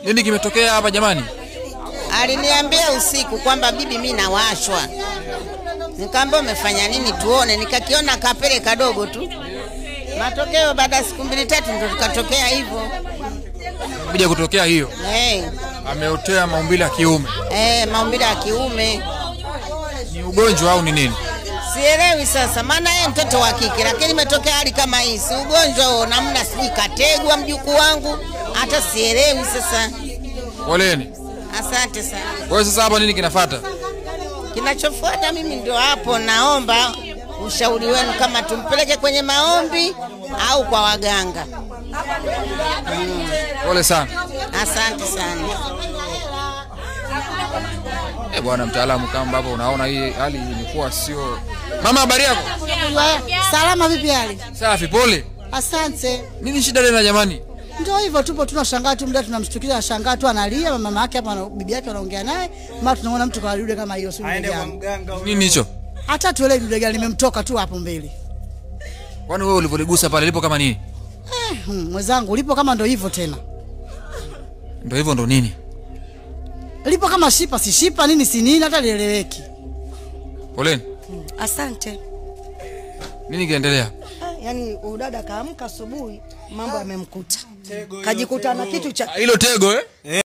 Nini kimetokea hapa jamani? Aliniambia usiku kwamba bibi mimi nawashwa. Nikamwambia umefanya nini tuone, nikakiona kapele kadogo tu. Matokeo baada ya siku 2-3 ndio tukatokea hivyo. Kuja kutokea hiyo. Ameotea maumbile ya kiume. Maumbile ya kiume. Ni ugonjwa au ni nini? Sielewi sasa, maana yeye mtoto wa kike, lakini imetokea hali kama hii. Si ugonjwa huo, namna siji kategwa mjukuu wangu, hata sielewi sasa. Poleni. Asante sana. Kwa sasa hapa nini kinafuata? Kinachofuata mimi ndio hapo naomba ushauri wenu kama tumpeleke kwenye maombi au kwa waganga. Pole sana. Asante sana. Bwana mtaalamu, kama baba unaona hii hali imekuwa sio. Mama, habari yako? Salama, vipi hali? Safi, pole. Asante. Nini shida tena jamani? Ndio hivyo, tupo tunashangaa tu, muda tunamshtukiza, shangaa tu analia, mama yake hapa na bibi yake wanaongea naye, mara tunaona mtu kwa dude kama hiyo, sio aende kwa mganga. Nini hicho? Hata tuelewi dude gani limemtoka tu hapo mbele. Kwani wewe ulivoligusa pale lipo kama nini? Mwenzangu lipo kama ndio hivyo tena. Ndio hivyo ndo nini? Lipo kama shipa, si shipa nini si nini, hata lieleweki. Poleni. Asante. Nini kiendelea? Yaani udada kaamka asubuhi mambo yamemkuta. Kajikuta na kitu cha hilo tego